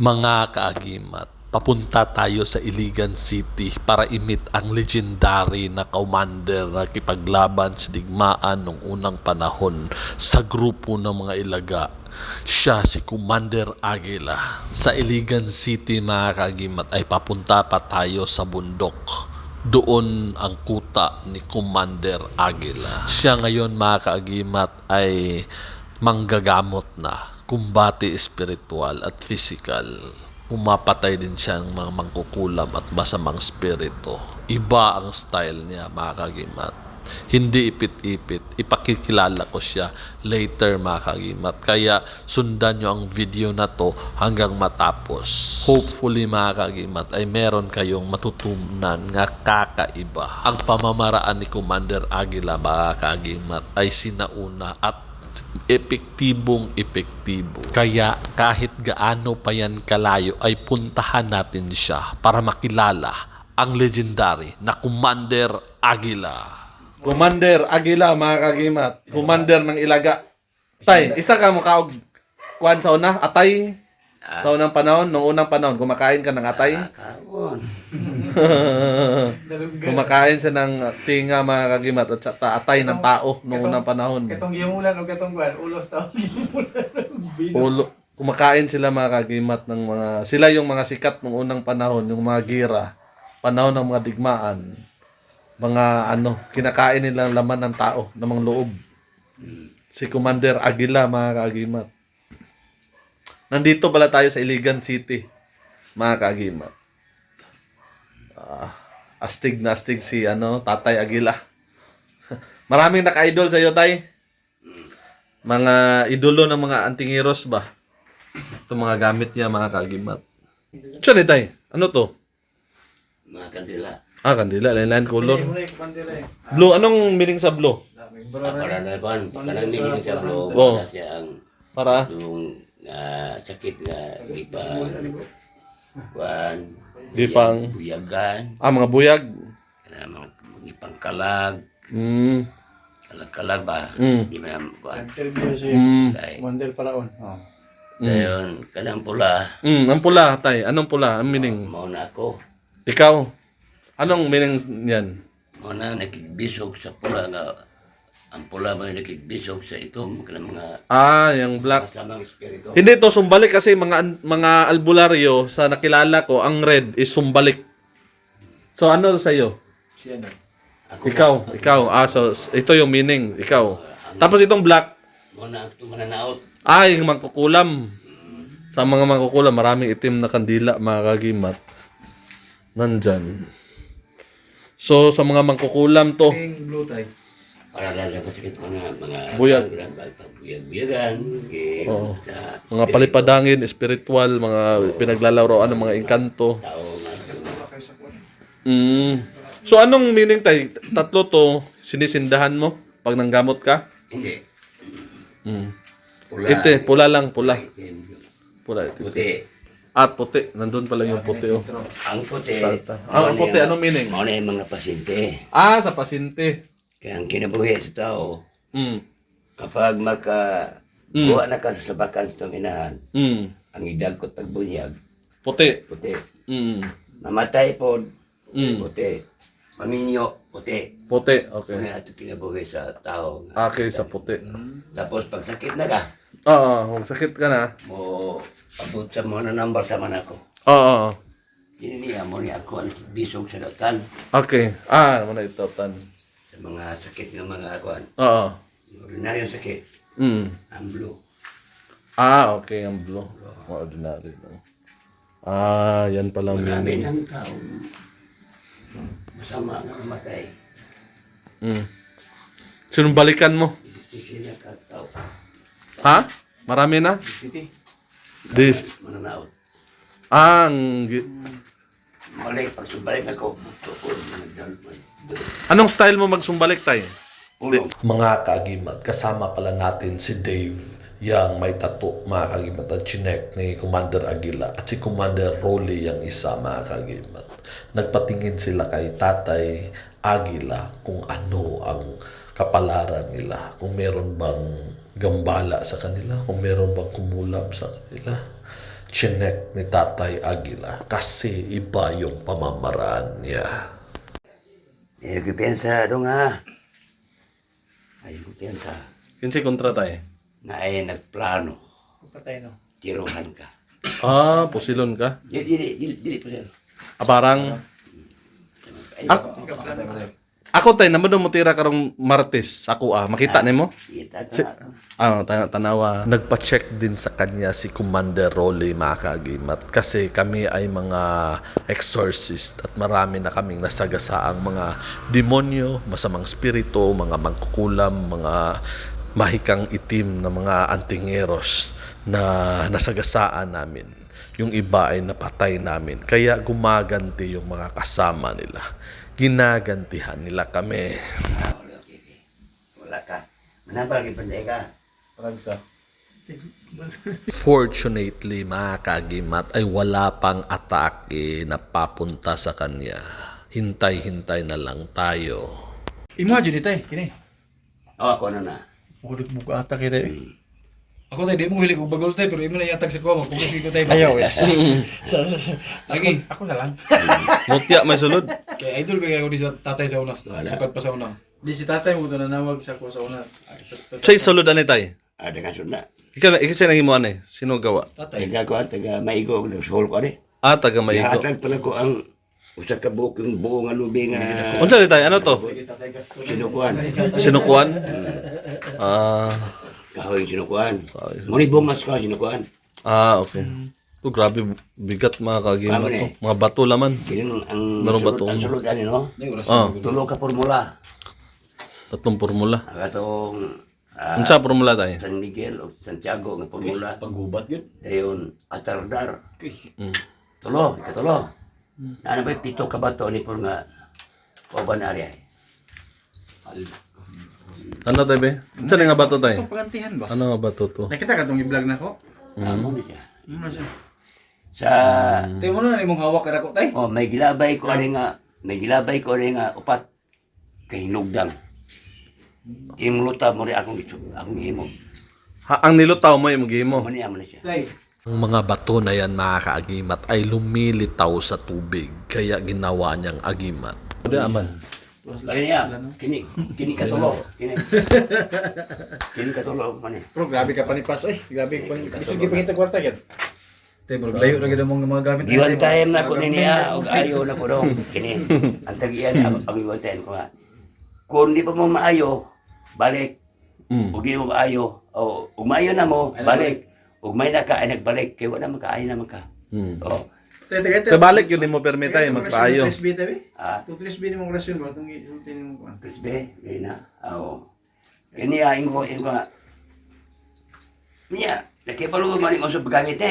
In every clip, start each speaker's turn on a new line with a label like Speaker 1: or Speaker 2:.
Speaker 1: Mga kaagimat, papunta tayo sa Iligan City para i-meet ang legendary na commander na kipaglaban sa digmaan noong unang panahon sa grupo ng mga Ilaga. Siya si Commander Aguila. Sa Iligan City mga kaagimat ay papunta pa tayo sa bundok. Doon ang kuta ni Commander Aguila. Siya ngayon mga kaagimat ay manggagamot na, kumbate espiritual at physical. Pumapatay din siya ng mga mangkukulam at masamang spirito. Iba ang style niya mga kagimat. Hindi ipit-ipit. Ipakikilala ko siya later mga kagimat. Kaya sundan nyo ang video na to hanggang matapos. Hopefully mga kagimat ay meron kayong matutunan nga kakaiba. Ang pamamaraan ni Commander Aguila mga kagimat ay sinauna at epektibo. Kaya kahit gaano pa yan kalayo ay puntahan natin siya para makilala ang legendary na Commander Aguila.
Speaker 2: Commander Aguila mga kagimat. Commander ng Ilaga. Tay, isa ka mo kaog kuan sa una, atay. Sa unang panahon, nung unang panahon, kumakain ka ng atay. Kumakain siya ng tinga mga kagimat at saka atay ng tao nung unang panahon.
Speaker 3: Katong gimulan o katong kuan, ulos taon gimulan.
Speaker 2: Kumakain sila mga kagimat ng mga, sila yung mga sikat nung unang panahon, yung mga gira, panahon ng mga digmaan. Mga kinakain nilang laman ng tao, ng mga loob. Si Commander Aguila mga kagimat. Nandito pala tayo sa Iligan City, mga kaagimat. Astig na astig si Tatay Aguila. Maraming naka-idol sa iyo, Tay. Mga idolo ng mga antingiros ba? Ito mga gamit niya, mga kaagimat. Siya ni Tay, ano to?
Speaker 4: Mga kandila.
Speaker 2: Kandila, lain-lain color. Blue, anong meaning sa blue?
Speaker 4: Para na kuan, kanang ningin sa blog,
Speaker 2: Oh.
Speaker 4: para siya ang
Speaker 2: Para?
Speaker 4: yung sakit nga gipang kuan,
Speaker 2: Gipang?
Speaker 4: buyagan,
Speaker 2: Mga buyag.
Speaker 4: mga gipang kalag, kalag ba? Di man kuan.
Speaker 3: Interview si
Speaker 4: Dahil,
Speaker 3: Commander Paraon.
Speaker 4: dayon, kanang pula,
Speaker 2: Ang pula, Tay. Anong pula? Ang meaning?
Speaker 4: mao na ako.
Speaker 2: Ikaw. Anong meaning niyan?
Speaker 4: Mao na nakigbisog sa pula nga ang pula mo nakigbisog sa itong kanang mga
Speaker 2: Yung black.
Speaker 4: masamang espiritu.
Speaker 2: Hindi to sumbalik kasi mga albularyo sa nakilala ko, ang red is sumbalik. So ano sa iyo?
Speaker 3: Siya na.
Speaker 2: Ikaw. So ito yung meaning, ikaw. Tapos itong black,
Speaker 4: Mao na ang tumananaot.
Speaker 2: yung mangkukulam. Sa mga mangkukulam, maraming itim na kandila, mga kagimat. Nandyan. So sa mga mangkukulam to,
Speaker 3: King Blue Tie.
Speaker 4: Para lalabas sakit mga
Speaker 2: Buyag.
Speaker 4: buyag-buyagan,
Speaker 2: Oo.
Speaker 4: sa
Speaker 2: mga palipadangin, spiritual, mga pinaglalaroan ng mga engkanto.
Speaker 4: tao nga
Speaker 2: So anong meaning tayo? Tatlo to, sinisindahan mo pag nanggamot ka?
Speaker 4: hindi. Pula.
Speaker 2: Ite, pula lang, pula.
Speaker 4: Itim.
Speaker 2: Pula ito.
Speaker 4: Puti.
Speaker 2: At puti, nandun pala yung puti oh.
Speaker 4: Ang puti.
Speaker 2: Salta. Ang puti, anong meaning?
Speaker 4: Mao na yung mga pasyente.
Speaker 2: Sa pasyente.
Speaker 4: Kaya ang kinabuhi sa tao,
Speaker 2: Mm.
Speaker 4: kapag buha na ka sa sabakan sa itong inahan,
Speaker 2: Mm.
Speaker 4: ang idagkot pagbunyag,
Speaker 2: Puti.
Speaker 4: puti.
Speaker 2: Mm.
Speaker 4: Mamatay po,
Speaker 2: Mm.
Speaker 4: puti. Paminyo, puti.
Speaker 2: Puti, okay.
Speaker 4: Kaya ito kinabuhi sa tao.
Speaker 2: Okay, sa puti.
Speaker 4: Tapos pag sakit na ka,
Speaker 2: Kung sakit ka na.
Speaker 4: mo abot sa mga number sa man ako.
Speaker 2: Oo.
Speaker 4: Kininiya mo ni ako ang bisog sa datan
Speaker 2: Okay. Muna ito, tan.
Speaker 4: sa mga sakit ng mga akuan.
Speaker 2: Oo.
Speaker 4: Ordinaryong sakit, ang blue.
Speaker 2: Okay, ang blue. Ordinary lang. Yan palang
Speaker 4: Marami
Speaker 2: meaning.
Speaker 4: ng tao. Masama na kamatay.
Speaker 2: Sinumbalikan mo?
Speaker 4: Hindi na katao.
Speaker 2: Ha? Marami na?
Speaker 3: City.
Speaker 2: This.
Speaker 4: Mananaot.
Speaker 2: Ang...
Speaker 4: Balik, pag sumbalik ako, tukod na nagdalman.
Speaker 2: Anong style mo magsumbalik tayo?
Speaker 4: Puno.
Speaker 1: Mga kaagimat, kasama pala natin si Dave, yang may tato, mga kaagimat, at chinek ni Commander Aguila, at si Commander Rolly, yang isa, mga kaagimat. Nagpatingin sila kay Tatay Aguila kung ano ang kapalaran nila, kung meron bang gambala sa kanila, kung meron bang kumulab sa kanila. chinek ni Tatay Aguila kasi iba yung pamamaraan niya.
Speaker 4: Ayaw ko piyansa dong ha. Ayaw ko piyansa.
Speaker 2: Kinsi kontra tayo.
Speaker 4: Na ay nagplano.
Speaker 3: Patay no.
Speaker 4: Tiruhan ka.
Speaker 2: Pusilon ka.
Speaker 4: Dili po sir.
Speaker 2: Parang ako tay naman mo tira karong Martes ako makita nimo?
Speaker 4: Kita
Speaker 2: Si-
Speaker 4: ka.
Speaker 2: tanawa.
Speaker 1: Nagpa-check din sa kanya si Commander Rolly mga kagimat kasi kami ay mga exorcist at marami na kaming nasagasaang mga demonyo, masamang spirito, mga mangkukulam, mga mahikang itim na mga antingeros na nasagasaan namin. Yung iba ay napatay namin. Kaya gumaganti yung mga kasama nila. Ginagantihan nila kami.
Speaker 4: Wala ka. Manabal kay panday ka.
Speaker 2: Ragsa.
Speaker 1: Fortunately, mga kagimat, ay wala pang atake na papunta sa kanya. Hintay-hintay na lang tayo.
Speaker 3: Imagine tay, kini.
Speaker 4: Ako na na.
Speaker 3: Budak buka ata kay tay. Ako tay di mo hilig og bagol tay pero imo na yatag sa ko magkumus ko tay. Ayaw ya. Lagi, ako na lang.
Speaker 2: Mutya may sulod.
Speaker 3: Kay idol kay ako di sa tatay sa una. Sukat pa sa una. Di si tatay mo to nanawag sa ko sa una.
Speaker 2: Say sulod ani tay.
Speaker 4: Ada kan sunda.
Speaker 2: Ikaw siya nang himuan Sino gawa?
Speaker 3: Tatay.
Speaker 4: Taga ko taga maigo nagsuhol ko ani.
Speaker 2: Taga Maigo.
Speaker 4: Ihatag pala ko ang usa ka buok yung buo nga lubi nga
Speaker 2: Unsa ni tay? Ano to?
Speaker 4: sinukuan.
Speaker 2: Sinukuan?
Speaker 4: Kahoy sinukuan. Muni bungas ka sinukuan.
Speaker 2: Okay. Grabe bigat mga kagimat
Speaker 4: Ano
Speaker 2: to.
Speaker 4: ni?
Speaker 2: Mga bato laman.
Speaker 4: Kini ang
Speaker 2: Meron ba to?
Speaker 4: ang sulod ani no.
Speaker 3: Nay oras.
Speaker 4: Tulo ka formula.
Speaker 2: Tatlong formula.
Speaker 4: Katong
Speaker 2: Unsa formula tay?
Speaker 4: San Miguel o Santiago nga formula.
Speaker 3: Paggubat yun.
Speaker 4: Dayon atardar. Tulo, ikatulo. Ano ba pito ka bato ni por nga oban area.
Speaker 2: Ano tay be? Unsa ni nga bato tay?
Speaker 3: Pagantihan ba?
Speaker 2: Ano nga bato to?
Speaker 3: Nakita ka tong i-vlog na ko?
Speaker 4: Amo ni siya.
Speaker 3: Ano siya?
Speaker 4: Sa
Speaker 3: Tay mo na imong hawak kada ko tay.
Speaker 4: may gilabay ko ani nga upat kay hinugdang. Imong luta mo ri akong himo.
Speaker 2: Ang nilutaw mo yung gimo.
Speaker 4: Amo ni siya.
Speaker 3: Tay.
Speaker 1: Ang mga bato na yan mga kaagimat ay lumilitaw sa tubig kaya ginawa niyang agimat.
Speaker 2: Di aman.
Speaker 4: Kini katulo. Kini katulo man ni.
Speaker 3: Bro, grabe ka panipas oy. Grabe ka pan. Bisig gipangita kwarta gyud. Tay bro, layo ra gyud ang mga gamit.
Speaker 4: Di one time na ko niya og ayo na ko dong. Kini ang tagian ang one time ko nga. Kung di pa mo maayo, balik. Ug di mo maayo, o umayo na mo, balik. Ug may na ka ay nagbalik kay wala man kaayo naman ka. Oh.
Speaker 3: Tay tay.
Speaker 2: Kabalik yun mo permita magpaayo.
Speaker 3: SB tay.
Speaker 4: Ah,
Speaker 3: Tutlis bin mo relasyon ba tong isultin mo kuan.
Speaker 4: Prisbe, gay na. Oo. Kini aing ko nga. Niya, nakipalo man mo sa paggamit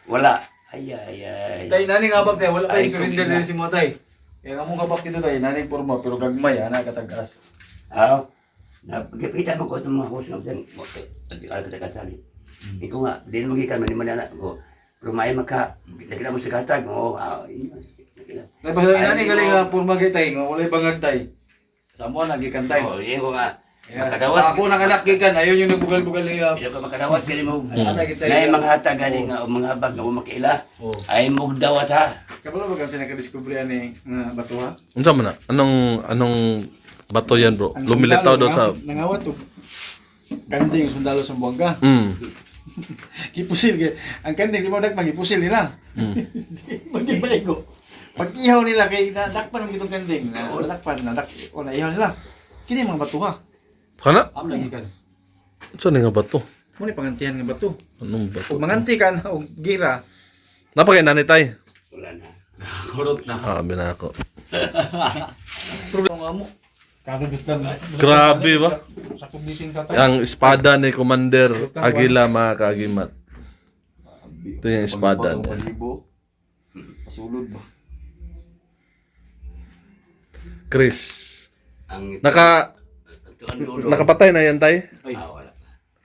Speaker 4: Wala. Ay.
Speaker 3: Tay nani nga bab tay wala
Speaker 4: Ay,
Speaker 3: tay surrender
Speaker 4: kumina.
Speaker 3: diri si mo tay. Kaya nga mong kabak dito tay nani porma pero gagmay ana katagas.
Speaker 4: Aw. Napagkita mo ko itong mga host ng dyan. Pagkakala ka kasali. Ikaw nga, din mo gikan, manimana ko. Rumay maka, nakita mo sa katag mo.
Speaker 3: Tay basta nani galing nga porma gay tay nga walay bangag tay. Sa mo na gikan tay.
Speaker 4: Oo, yun ko nga.
Speaker 3: Sa
Speaker 4: Makadawat.
Speaker 3: ako nang anak gikan ayon yung nagbugal-bugal niya.
Speaker 4: Hindi ko makadawat kali mo.
Speaker 3: Ana kita.
Speaker 4: Ngayon mga hatag galing nga, o mga habag nga umakila. Ay mo dawat ha.
Speaker 3: Kabalo ba kansa nakadiskubre ani nga bato ha?
Speaker 2: Unsa man na? Anong bato yan bro? Lumilitaw daw sa...
Speaker 3: nangawat to. Kanding sundalo sa Buanga. Gipusil kay ang kanding di mo dak magipusil nila. Magibaigo. Pag ihaw nila kay nadakpan ng itong kanding, nadakpan, o naihaw nila. Kini mga bato ha.
Speaker 2: Kana?
Speaker 3: Am lagi kan.
Speaker 2: Unsa ni nga bato?
Speaker 3: Mo ni pangantihan nga bato.
Speaker 2: Anong bato?
Speaker 3: Ug manganti ka na og gira.
Speaker 2: Napakay nanay tay.
Speaker 4: Wala na.
Speaker 3: Kurot na.
Speaker 2: Sabi na ako.
Speaker 3: Problema mo. Kadudot lang.
Speaker 2: Grabe ba?
Speaker 3: Sa kondisyon tatay.
Speaker 2: Ang espada ni Commander Aguila mga kagimat. Ito yung espada niya.
Speaker 3: Pasulod ba?
Speaker 2: Chris.
Speaker 4: Ang
Speaker 2: Nakapatay na yan tay?
Speaker 3: Ay.
Speaker 4: wala.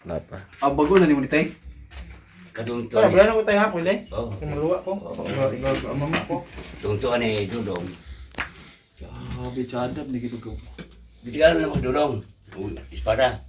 Speaker 2: Wala pa.
Speaker 3: Bago na ni mo ni tay.
Speaker 4: Kadungto
Speaker 3: Wala
Speaker 4: ni.
Speaker 3: na ko tay hapon eh.
Speaker 4: Oo.
Speaker 3: Kung maluwa ko. Ang mama ko.
Speaker 4: Tungto ni Dudong.
Speaker 3: Grabe chadap ni gitu ko.
Speaker 4: Bitigan na mo Dudong. Espada.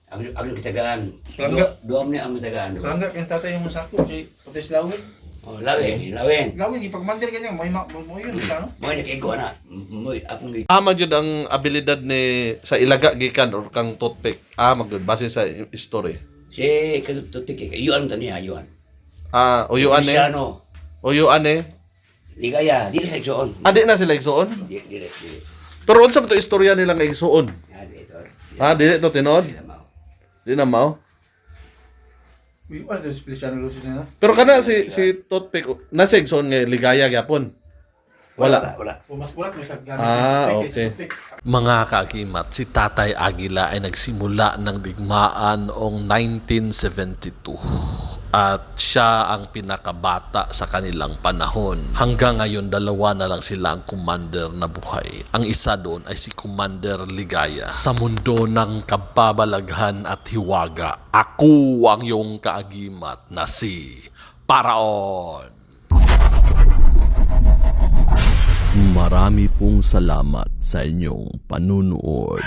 Speaker 4: Ang kitagaan.
Speaker 3: Palangga.
Speaker 4: Duam niya ang kitagaan.
Speaker 3: Palangga kayong tatay yung sako, si Patis Lawin.
Speaker 4: Oh, lawin.
Speaker 3: Lawin, ipagmandir ka niya, mo yun, ano?
Speaker 4: Mo ni kay ana. Mo akong
Speaker 2: Ama jud ang abilidad ni sa ilaga gikan or kang toothpick. Magud base sa history.
Speaker 4: si katutik kay yuan tani ayuan.
Speaker 2: Uyuan eh.
Speaker 4: Cristiano.
Speaker 2: Uyuan eh.
Speaker 4: Ligaya, di sa igsoon.
Speaker 2: Adi na sila igsuon.
Speaker 4: Di.
Speaker 2: Pero unsa man to istorya nila nga igsuon? Dili to tinod. Di na mao.
Speaker 3: Uy, ano ito, Feliciano Lucis na?
Speaker 2: Pero kana si toothpick nasa igsuon nga ligaya gyapon. Wala.
Speaker 3: Mas kulat, may sagana.
Speaker 2: Okay.
Speaker 1: Mga kaagimat, si Tatay Aguila ay nagsimula ng digmaan noong 1972 at siya ang pinakabata sa kanilang panahon. Hanggang ngayon, dalawa na lang sila ang commander na buhay. Ang isa doon ay si Commander Ligaya. Sa mundo ng kababalaghan at hiwaga, ako ang iyong kaagimat na si Paraon. Marami pong salamat sa inyong panunood.